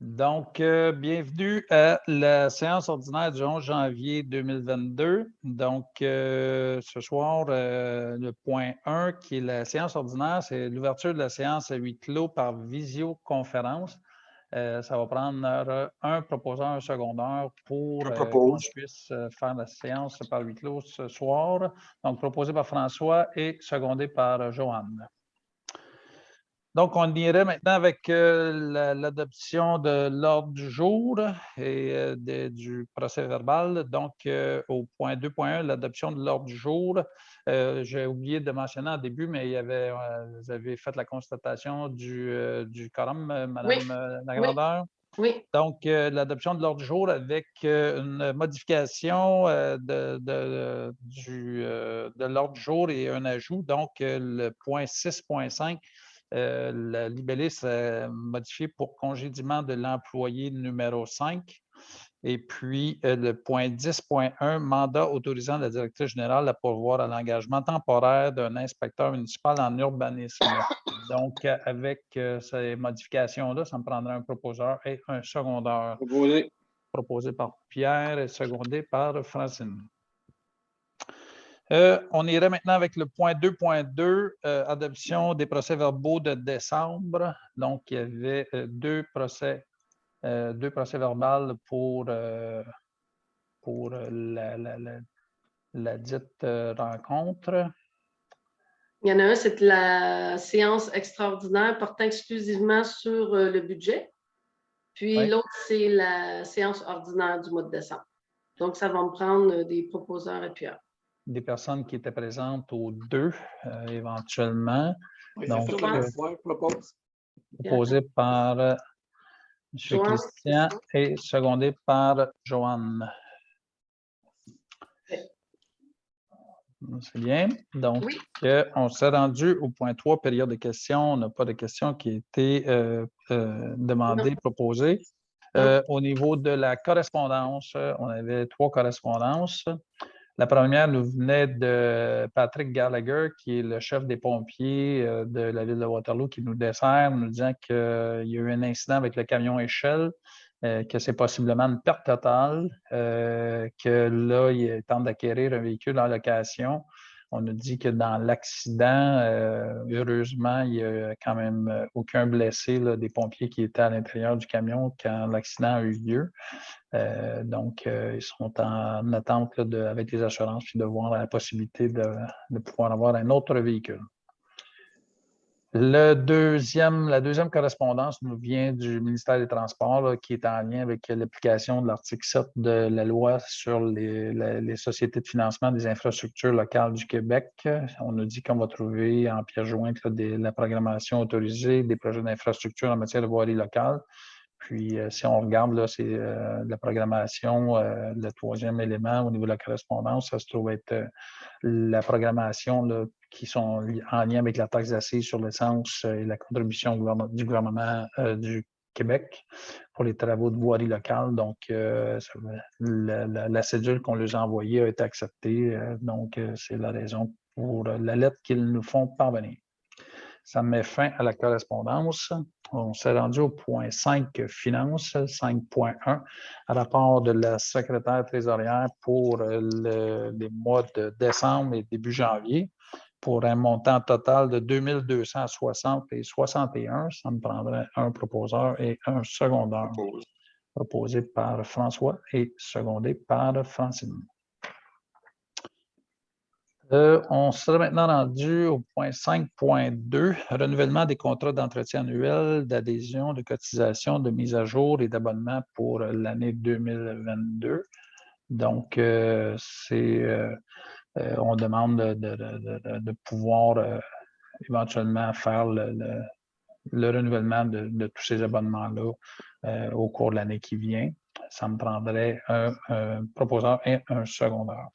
Donc, bienvenue à la séance ordinaire du 11 janvier 2022. Donc, ce soir, le point 1, qui est la séance ordinaire, c'est l'ouverture de la séance à huis clos par visioconférence. Ça va prendre un proposeur, un secondaire pour qu'on puisse faire la séance par huis clos ce soir. Donc, proposé par François et secondé par Joanne. Donc, on irait maintenant avec l'adoption de l'ordre du jour et du procès verbal. Donc, au point 2.1, l'adoption de l'ordre du jour. J'ai oublié de mentionner en début, mais vous avez fait la constatation du quorum, Mme Lagrandeur. Oui. Donc, l'adoption de l'ordre du jour avec une modification de l'ordre du jour et un ajout. Donc, le point 6.5, la libellus modifié pour congédiement de l'employé numéro 5. Et puis, le point 10.1, mandat autorisant la directrice générale à pourvoir à l'engagement temporaire d'un inspecteur municipal en urbanisme. Donc, avec ces modifications-là, ça me prendrait un proposeur et un secondaire. Proposé par Pierre et secondé par Francine. On irait maintenant avec le point 2.2, adoption des procès-verbaux de décembre. Donc, il y avait deux procès verbaux pour la dite rencontre. Il y en a un, c'est la séance extraordinaire portant exclusivement sur le budget. Puis l'autre, c'est la séance ordinaire du mois de décembre. Donc, ça va me prendre des proposeurs appuyeurs. Des personnes qui étaient présentes aux deux, éventuellement. Oui, donc, proposé par M. Christian et secondé par Joanne. C'est bien. Donc, on s'est rendu au point 3, période de questions. On n'a pas de questions qui ont été demandées, proposées. Au niveau de la correspondance, on avait 3 correspondances. La première nous venait de Patrick Gallagher, qui est le chef des pompiers de la ville de Waterloo, qui nous dessert, nous disant qu'il y a eu un incident avec le camion échelle, que c'est possiblement une perte totale, que là, il tente d'acquérir un véhicule en location. On nous dit que dans l'accident, heureusement, il n'y a quand même aucun blessé là, des pompiers qui étaient à l'intérieur du camion quand l'accident a eu lieu. Donc, ils sont en attente là, avec les assurances puis de voir la possibilité de pouvoir avoir un autre véhicule. La deuxième correspondance nous vient du ministère des Transports, là, qui est en lien avec l'application de l'article 7 de la loi sur les sociétés de financement des infrastructures locales du Québec. On nous dit qu'on va trouver en pièce jointe là, la programmation autorisée des projets d'infrastructure en matière de voirie locale. Puis, si on regarde, là, c'est la programmation, le troisième élément au niveau de la correspondance, ça se trouve être la programmation là, qui sont en lien avec la taxe d'assises sur l'essence et la contribution du gouvernement du Québec pour les travaux de voirie locale. Donc, la cédule qu'on leur a envoyée a été acceptée. Donc, c'est la raison pour la lettre qu'ils nous font parvenir. Ça met fin à la correspondance. On s'est rendu au point 5, finances, 5.1, rapport de la secrétaire trésorière pour les mois de décembre et début janvier, pour un montant total de 2260 et 61. Ça me prendrait un proposeur et un secondaire. Proposé par François et secondé par Francine. On sera maintenant rendu au point 5.2, renouvellement des contrats d'entretien annuel, d'adhésion, de cotisation, de mise à jour et d'abonnement pour l'année 2022. Donc, on demande de pouvoir éventuellement faire le renouvellement de tous ces abonnements-là au cours de l'année qui vient. Ça me prendrait un proposeur et un secondaire.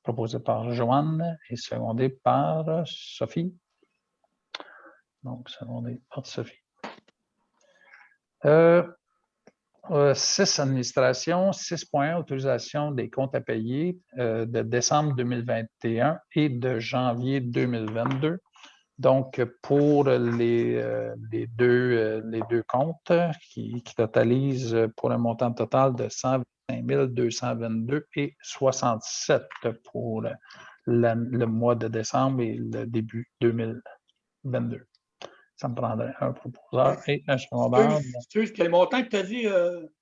Proposé par Joanne et secondé par Sophie. Donc, secondé par Sophie. 6, administration. 6.1, autorisation des comptes à payer de décembre 2021 et de janvier 2022. Donc, pour les deux comptes qui totalisent pour un montant total de 125 222,67 pour le mois de décembre et le début 2022. Ça me prendrait un proposeur et un secondaire. Excuse, quel montant que tu as dit,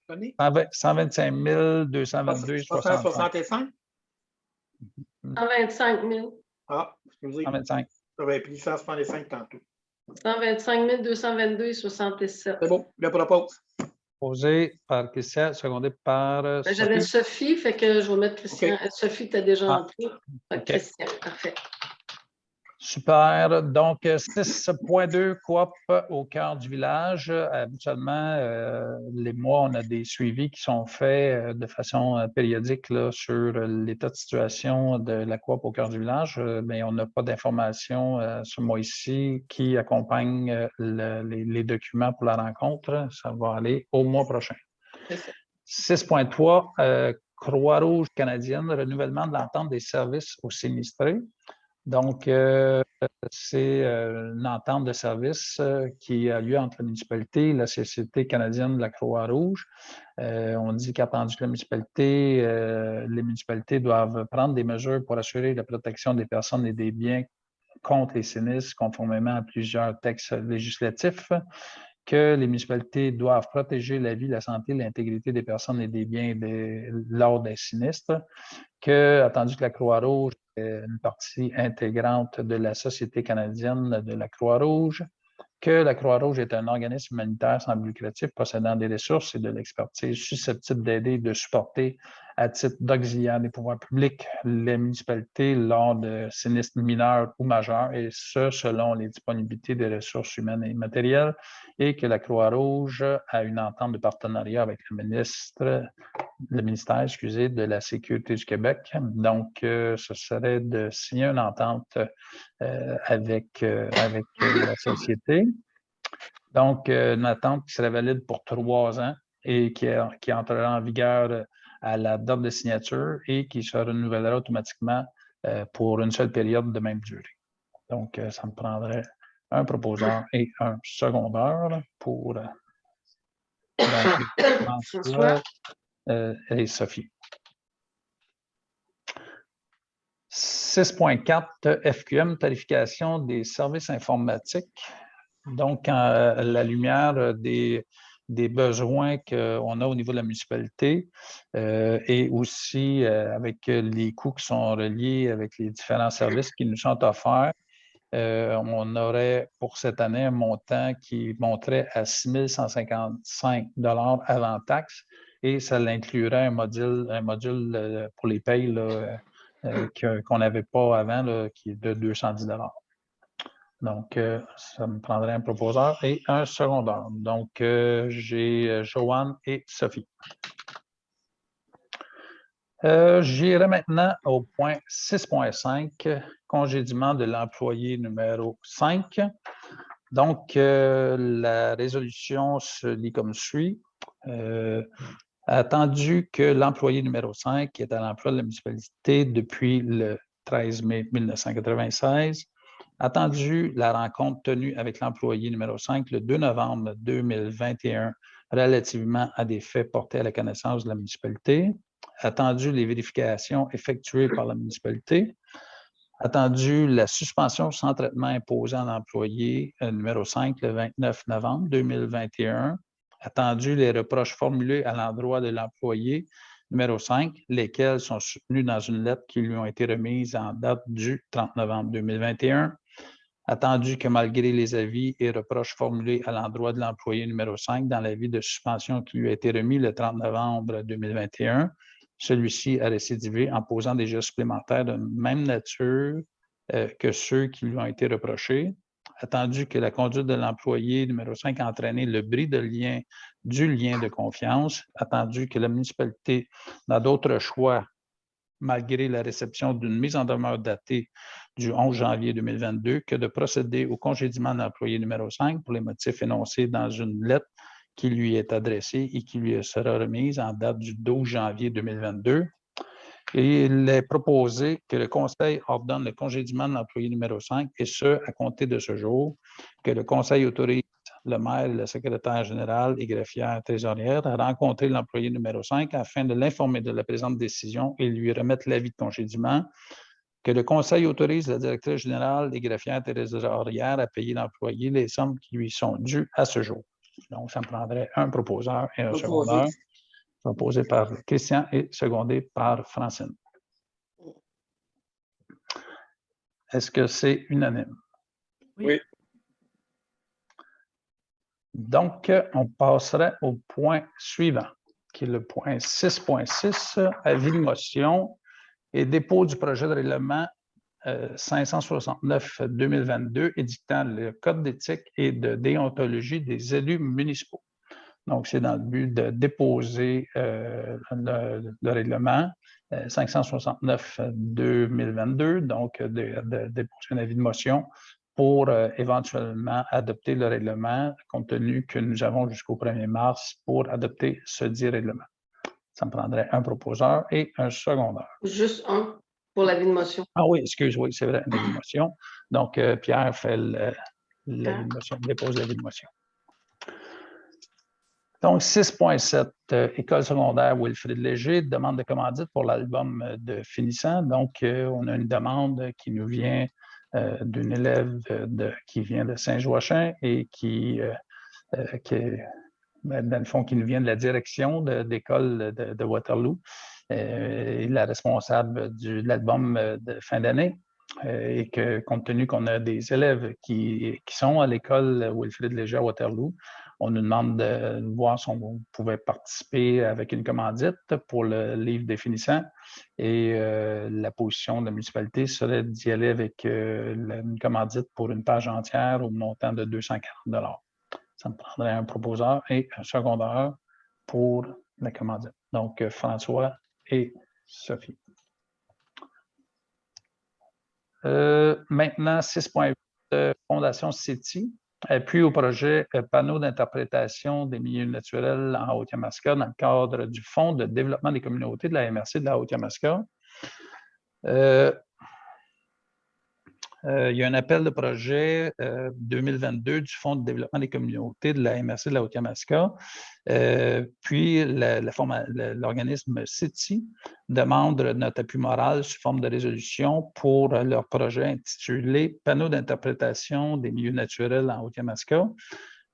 Tony? 125 222,65. 65? 125 000. Ah, excusez. 125. J'avais pris 165 tantôt. 125 222,67. C'est bon, je propose. Posé par Christian, secondé par J'avais Sophie, fait que je vais mettre Christian. Okay. Sophie, tu as déjà entré. Okay. Christian, parfait. Super. Donc, 6.2 coop au cœur du village. Habituellement, les mois, on a des suivis qui sont faits de façon périodique là, sur l'état de situation de la coop au cœur du village, mais on n'a pas d'informations ce mois-ci qui accompagnent les documents pour la rencontre. Ça va aller au mois prochain. 6.3, Croix-Rouge canadienne, renouvellement de l'entente des services aux sinistrés. Donc, c'est une entente de service qui a lieu entre la municipalité et la Société canadienne de la Croix-Rouge. On dit qu'attendu que les municipalités doivent prendre des mesures pour assurer la protection des personnes et des biens contre les sinistres, conformément à plusieurs textes législatifs, que les municipalités doivent protéger la vie, la santé, l'intégrité des personnes et des biens lors des sinistres, que, attendu que la Croix-Rouge est une partie intégrante de la Société canadienne de la Croix-Rouge, que la Croix-Rouge est un organisme humanitaire sans but lucratif possédant des ressources et de l'expertise susceptibles d'aider et de supporter à titre d'auxiliaire des pouvoirs publics les municipalités lors de sinistres mineurs ou majeurs, et ce, selon les disponibilités des ressources humaines et matérielles, et que la Croix-Rouge a une entente de partenariat avec le ministère de la Sécurité du Québec. Donc, ce serait de signer une entente avec la société. Donc, une attente qui serait valide pour 3 ans et qui entrera en vigueur à la date de signature et qui se renouvellera automatiquement pour une seule période de même durée. Donc, ça me prendrait un proposeur et un secondaire là, pour François et Sophie. 6.4 FQM, tarification des services informatiques. Donc, à la lumière des besoins qu'on a au niveau de la municipalité et aussi avec les coûts qui sont reliés avec les différents services qui nous sont offerts, on aurait pour cette année un montant qui monterait à 6 155 $ avant taxe et ça l'inclurait un module pour les payes là, qu'on n'avait pas avant, là, qui est de 210 $. Donc, ça me prendrait un proposeur et un secondaire. Donc, j'ai Joanne et Sophie. J'irai maintenant au point 6.5, congédiement de l'employé numéro 5. Donc, la résolution se lit comme suit. Attendu que l'employé numéro 5 est à l'emploi de la municipalité depuis le 13 mai 1996, attendu la rencontre tenue avec l'employé numéro 5 le 2 novembre 2021 relativement à des faits portés à la connaissance de la municipalité, attendu les vérifications effectuées par la municipalité, attendu la suspension sans traitement imposée à l'employé numéro 5 le 29 novembre 2021, attendu les reproches formulés à l'endroit de l'employé numéro 5, lesquels sont soutenus dans une lettre qui lui ont été remise en date du 30 novembre 2021, attendu que malgré les avis et reproches formulés à l'endroit de l'employé numéro 5 dans l'avis de suspension qui lui a été remis le 30 novembre 2021, celui-ci a récidivé en posant des gestes supplémentaires de même nature que ceux qui lui ont été reprochés, attendu que la conduite de l'employé numéro 5 a entraîné le bris du lien de confiance, attendu que la municipalité n'a d'autre choix malgré la réception d'une mise en demeure datée du 11 janvier 2022, que de procéder au congédiement de l'employé numéro 5 pour les motifs énoncés dans une lettre qui lui est adressée et qui lui sera remise en date du 12 janvier 2022, Et il est proposé que le Conseil ordonne le congédiement de l'employé numéro 5, et ce, à compter de ce jour, que le Conseil autorise le maire et le secrétaire général et greffière trésorière à rencontrer l'employé numéro 5 afin de l'informer de la présente décision et lui remettre l'avis de congédiement, que le Conseil autorise la directrice générale et greffière trésorière à payer l'employé les sommes qui lui sont dues à ce jour. Donc, ça me prendrait un proposeur et un secondeur. Proposé par Christian et secondé par Francine. Est-ce que c'est unanime? Oui. Donc, on passerait au point suivant, qui est le point 6.6, avis de motion et dépôt du projet de règlement 569-2022 édictant le Code d'éthique et de déontologie des élus municipaux. Donc, c'est dans le but de déposer le règlement 569-2022, donc de déposer un avis de motion pour éventuellement adopter le règlement, compte tenu que nous avons jusqu'au 1er mars pour adopter ce dit règlement. Ça me prendrait un proposeur et un secondeur. Juste un pour l'avis de motion. Ah oui, excuse-moi, c'est vrai, l'avis de motion. Donc, Pierre fait l'avis de motion, dépose l'avis de motion. Donc, 6.7, École secondaire Wilfrid Léger, demande de commandite pour l'album de finissant. Donc, on a une demande qui nous vient d'une élève qui vient de Saint-Joachim et qui dans le fond, qui nous vient de la direction d'école de Waterloo, et la responsable de l'album de fin d'année. Et que, compte tenu qu'on a des élèves qui sont à l'école Wilfrid Léger à Waterloo, on nous demande de voir si on pouvait participer avec une commandite pour le livre des finissants. Et la position de la municipalité serait d'y aller avec une commandite pour une page entière au montant de 240 $. Ça me prendrait un proposeur et un secondeur pour la commandite. Donc, François et Sophie. Maintenant, 6.8, Fondation CETI, appui au projet panneau d'interprétation des milieux naturels en Haute-Yamaska dans le cadre du Fonds de développement des communautés de la MRC de la Haute-Yamaska. Il y a un appel de projet 2022 du Fonds de développement des communautés de la MRC de la Haute-Yamaska. Puis, l'organisme CETI demande notre appui moral sous forme de résolution pour leur projet intitulé « Panneau d'interprétation des milieux naturels en Haute-Yamaska ».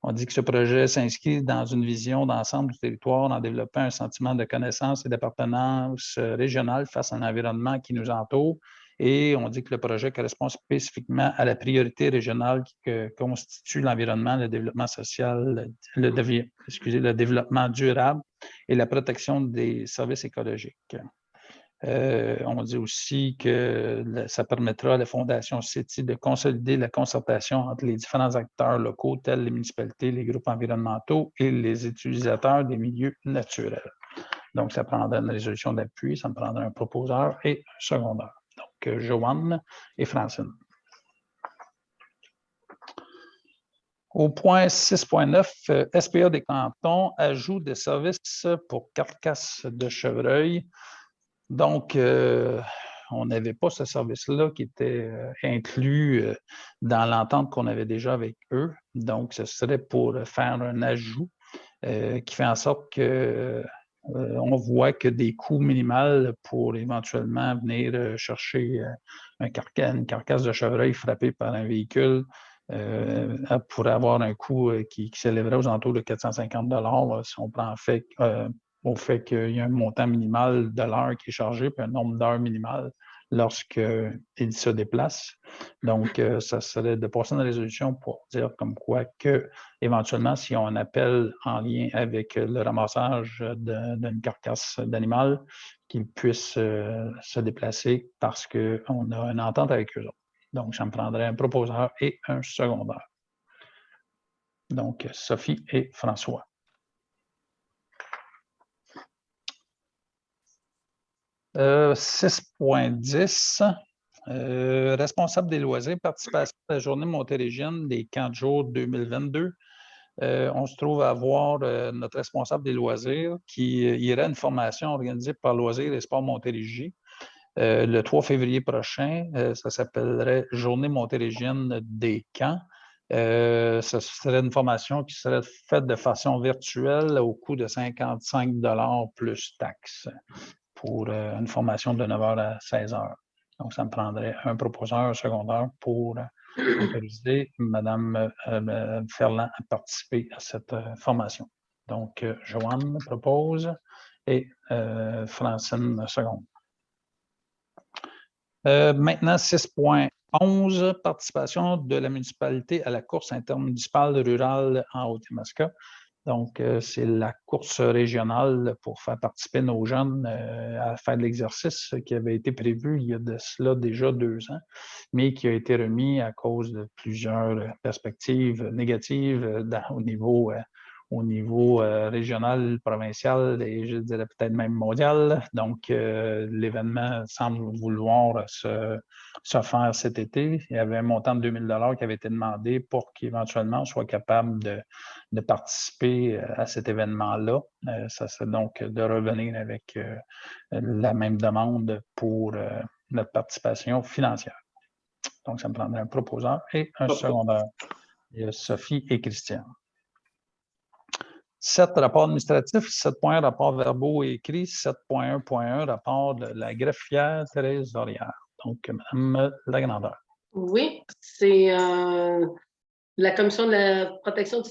On dit que ce projet s'inscrit dans une vision d'ensemble du territoire en développant un sentiment de connaissance et d'appartenance régionale face à l'environnement qui nous entoure. Et on dit que le projet correspond spécifiquement à la priorité régionale qui constitue l'environnement, le développement social, le développement durable et la protection des services écologiques. On dit aussi que ça permettra à la Fondation CETI de consolider la concertation entre les différents acteurs locaux, tels les municipalités, les groupes environnementaux et les utilisateurs des milieux naturels. Donc, ça prendra une résolution d'appui, ça me prendra un proposeur et un secondeur. Donc, Joanne et Francine. Au point 6.9, SPA des cantons, ajout des services pour carcasses de chevreuil. Donc, on n'avait pas ce service-là qui était inclus dans l'entente qu'on avait déjà avec eux. Donc, ce serait pour faire un ajout qui fait en sorte que on voit que des coûts minimaux pour éventuellement venir chercher une carcasse de chevreuil frappée par un véhicule pourrait avoir un coût qui s'élèverait aux alentours de 450 $, si on prend au fait qu'il y a un montant minimal de l'heure qui est chargé, puis un nombre d'heures minimales lorsqu'il se déplace. Donc, ça serait de passer une résolution pour dire comme quoi que, éventuellement, si on appelle en lien avec le ramassage d'une carcasse d'animal, qu'ils puissent se déplacer parce qu'on a une entente avec eux autres. Donc, ça me prendrait un proposeur et un secondeur. Donc, Sophie et François. Euh, 6.10, responsable des loisirs, participation à la journée montérégienne des camps de jour 2022. On se trouve à avoir notre responsable des loisirs qui irait à une formation organisée par Loisirs et Sports Montérégie Le 3 février prochain, ça s'appellerait Journée montérégienne des camps. Ce serait une formation qui serait faite de façon virtuelle au coût de 55 $ plus taxes pour une formation de 9 h à 16 h. Donc, ça me prendrait un proposeur secondaire pour autoriser Mme Ferland à participer à cette formation. Donc, Joanne propose et Francine seconde. Maintenant, 6.11, participation de la municipalité à la course intermunicipale rurale en Haute-Yamaska. Donc, c'est la course régionale pour faire participer nos jeunes à faire de l'exercice qui avait été prévu il y a de cela déjà 2 ans, mais qui a été remis à cause de plusieurs perspectives négatives au niveau régional, provincial et je dirais peut-être même mondial. Donc, l'événement semble vouloir se faire cet été. Il y avait un montant de 2 000 $ qui avait été demandé pour qu'éventuellement on soit capable de participer à cet événement-là. Ça serait donc de revenir avec la même demande pour notre participation financière. Donc, ça me prendrait un proposeur et un secondaire. Il y a Sophie et Christian. 7, rapport administratif. 7.1, rapport verbaux et écrits. 7.1.1, rapport de la greffière trésorière. Donc, Mme Lagrandeur. Oui, c'est la Commission de la protection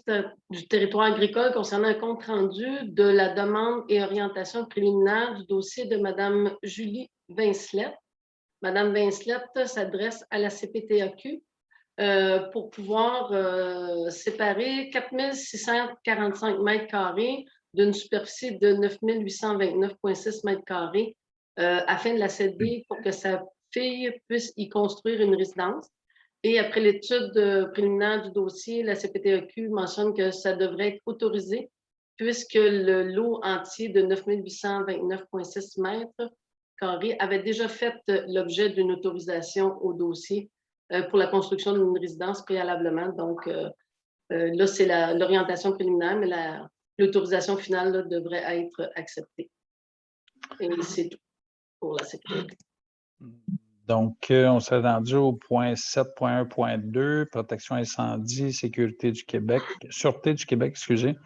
du territoire agricole concernant un compte rendu de la demande et orientation préliminaire du dossier de Mme Julie Vincelette. Mme Vincelette s'adresse à la CPTAQ pour pouvoir séparer 4 645 mètres carrés d'une superficie de 9 829,6 mètres carrés afin de la céder pour que sa fille puisse y construire une résidence. Et après l'étude préliminaire du dossier, la CPTAQ mentionne que ça devrait être autorisé puisque le lot entier de 9 829,6 mètres carrés avait déjà fait l'objet d'une autorisation au dossier pour la construction d'une résidence préalablement. Donc, là, c'est l'orientation préliminaire, mais l'autorisation finale là, devrait être acceptée. Et c'est tout pour la sécurité. Donc, on s'est rendu au point 7.1.2, protection incendie, sécurité du Québec, sûreté du Québec, excusez.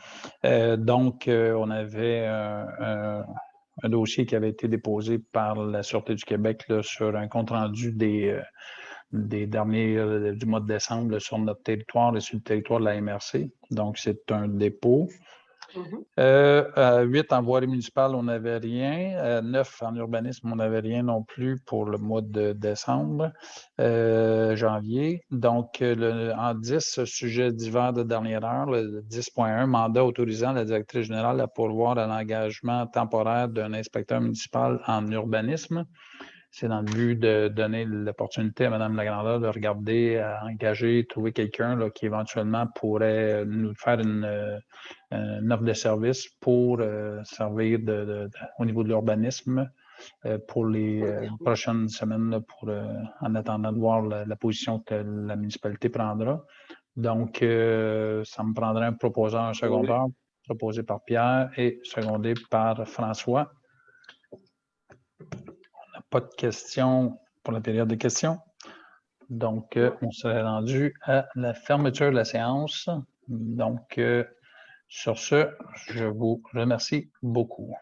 Donc, on avait un dossier qui avait été déposé par la Sûreté du Québec là, sur un compte-rendu des derniers du mois de décembre là, sur notre territoire et sur le territoire de la MRC. Donc, c'est un dépôt. 8 en voirie municipale, on n'avait rien. 9 en urbanisme, on n'avait rien non plus pour le mois de décembre, janvier. Donc, en 10, sujet divers de dernière heure, le 10.1, mandat autorisant la directrice générale à pourvoir à l'engagement temporaire d'un inspecteur municipal en urbanisme. C'est dans le but de donner l'opportunité à Mme Lagrandeur de regarder, à engager, trouver quelqu'un qui éventuellement pourrait nous faire une offre de service pour servir au niveau de l'urbanisme pour les prochaines semaines là, en attendant de voir la position que la municipalité prendra. Donc, ça me prendrait un proposeur secondaire proposé par Pierre et secondé par François. Pas de questions pour la période de questions. Donc, on serait rendu à la fermeture de la séance. Donc, sur ce, je vous remercie beaucoup.